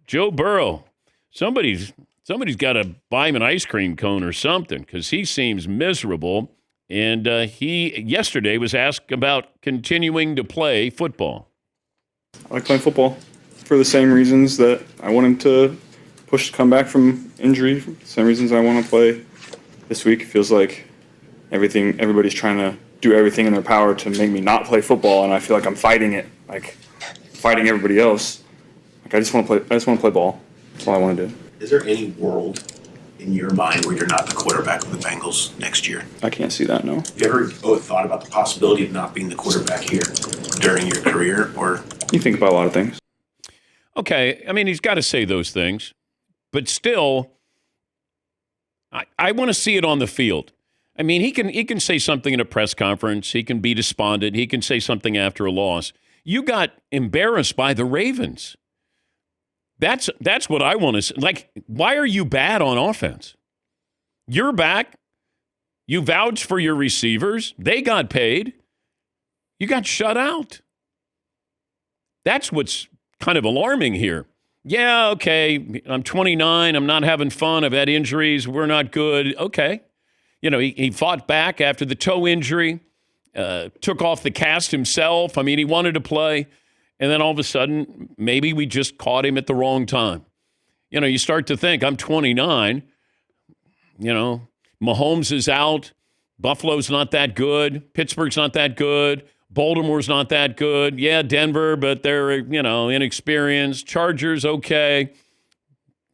Joe Burrow. Somebody's got to buy him an ice cream cone or something because he seems miserable. And he yesterday was asked about continuing to play football. I like playing football for the same reasons that I want him to come back from injury. Same reasons I want to play this week. It feels like everybody's trying to do everything in their power to make me not play football, and I feel like I'm fighting it, like fighting everybody else. Like I just want to play ball. That's all I want to do. Is there any world in your mind where you're not the quarterback of the Bengals next year? I can't see that, no. Have you ever thought about the possibility of not being the quarterback here during your career? Or you think about a lot of things. Okay, I mean, he's got to say those things, but still, I want to see it on the field. I mean, he can say something in a press conference. He can be despondent. He can say something after a loss. You got embarrassed by the Ravens. That's what I want to say. Like, why are you bad on offense? You're back. You vouched for your receivers. They got paid. You got shut out. That's what's kind of alarming here. Yeah, okay, I'm 29. I'm not having fun. I've had injuries. We're not good. Okay. You know, he fought back after the toe injury, took off the cast himself. I mean, he wanted to play. And then all of a sudden, maybe we just caught him at the wrong time. You know, you start to think, I'm 29. You know, Mahomes is out. Buffalo's not that good. Pittsburgh's not that good. Baltimore's not that good. Yeah, Denver, but they're, inexperienced. Chargers, okay.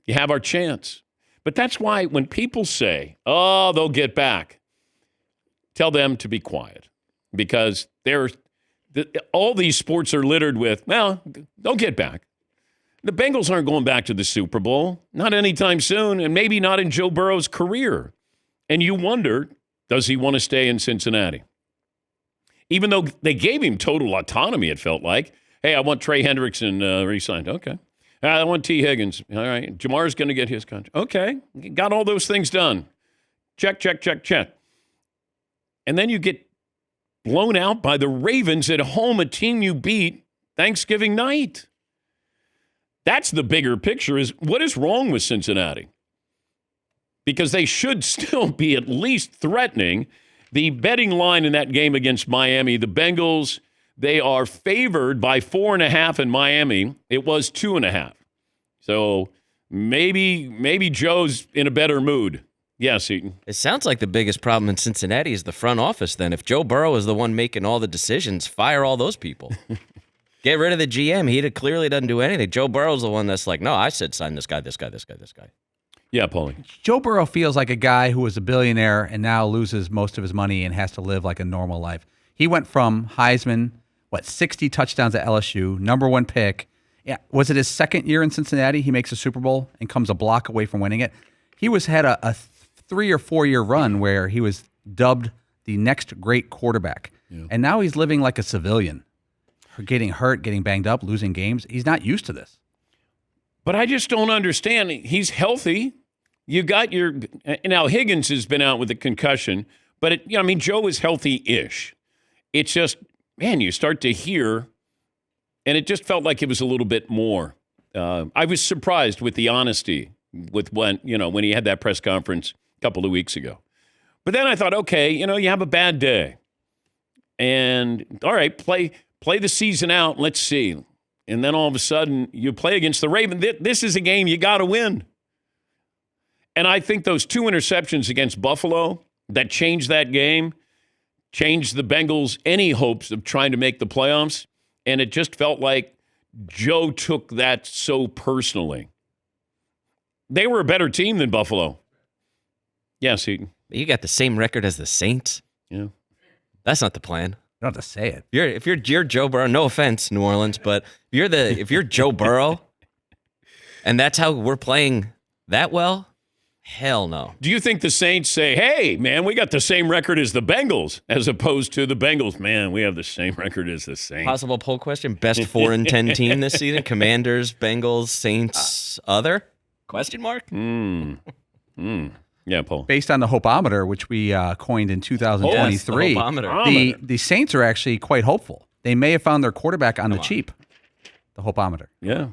You have our chance. But that's why when people say, oh, they'll get back, tell them to be quiet because all these sports are littered with, well, they'll get back. The Bengals aren't going back to the Super Bowl, not anytime soon, and maybe not in Joe Burrow's career. And you wonder, does he want to stay in Cincinnati? Even though they gave him total autonomy, it felt like. Hey, I want Trey Hendrickson re-signed. Okay. I want T. Higgins. All right. Jamar's going to get his contract. Okay. Got all those things done. Check, check, check, check. And then you get blown out by the Ravens at home, a team you beat Thanksgiving night. That's the bigger picture is what is wrong with Cincinnati? Because they should still be at least threatening. The betting line in that game against Miami, the Bengals, they are favored by 4.5 in Miami. It was 2.5. So maybe Joe's in a better mood. Yes, Eaton. It sounds like the biggest problem in Cincinnati is the front office then. If Joe Burrow is the one making all the decisions, fire all those people. Get rid of the GM. He clearly doesn't do anything. Joe Burrow's the one that's like, no, I said sign this guy, this guy, this guy, this guy. Yeah, Paulie. Joe Burrow feels like a guy who was a billionaire and now loses most of his money and has to live like a normal life. He went from Heisman, 60 touchdowns at LSU, number one pick. Yeah, was it his second year in Cincinnati? He makes a Super Bowl and comes a block away from winning it. He had a 3 or 4 year run where he was dubbed the next great quarterback. Yeah. And now he's living like a civilian, getting hurt, getting banged up, losing games. He's not used to this. But I just don't understand. He's healthy. You got now Higgins has been out with a concussion, but Joe is healthy-ish. It's just, man, you start to hear, and it just felt like it was a little bit more. I was surprised with the honesty with when he had that press conference a couple of weeks ago. But then I thought, okay, you have a bad day. And all right, play the season out. Let's see. And then all of a sudden you play against the Ravens. This is a game you got to win. And I think those 2 interceptions against Buffalo that changed that game, changed the Bengals' any hopes of trying to make the playoffs. And it just felt like Joe took that so personally. They were a better team than Buffalo. Yes, Eaton. You got the same record as the Saints. Yeah. That's not the plan. You don't have to say it. If you're Joe Burrow, no offense, New Orleans, but if you're Joe Burrow and that's how we're playing that well, hell no. Do you think the Saints say, hey, man, we got the same record as the Bengals, as opposed to the Bengals, man, we have the same record as the Saints? Possible poll question, best 4-10 team this season? Commanders, Bengals, Saints, other? Question mark? Yeah, Paul. Based on the Hopeometer, which we coined in 2023, yes, the Saints are actually quite hopeful. They may have found their quarterback on the cheap, the Hopeometer. Yeah.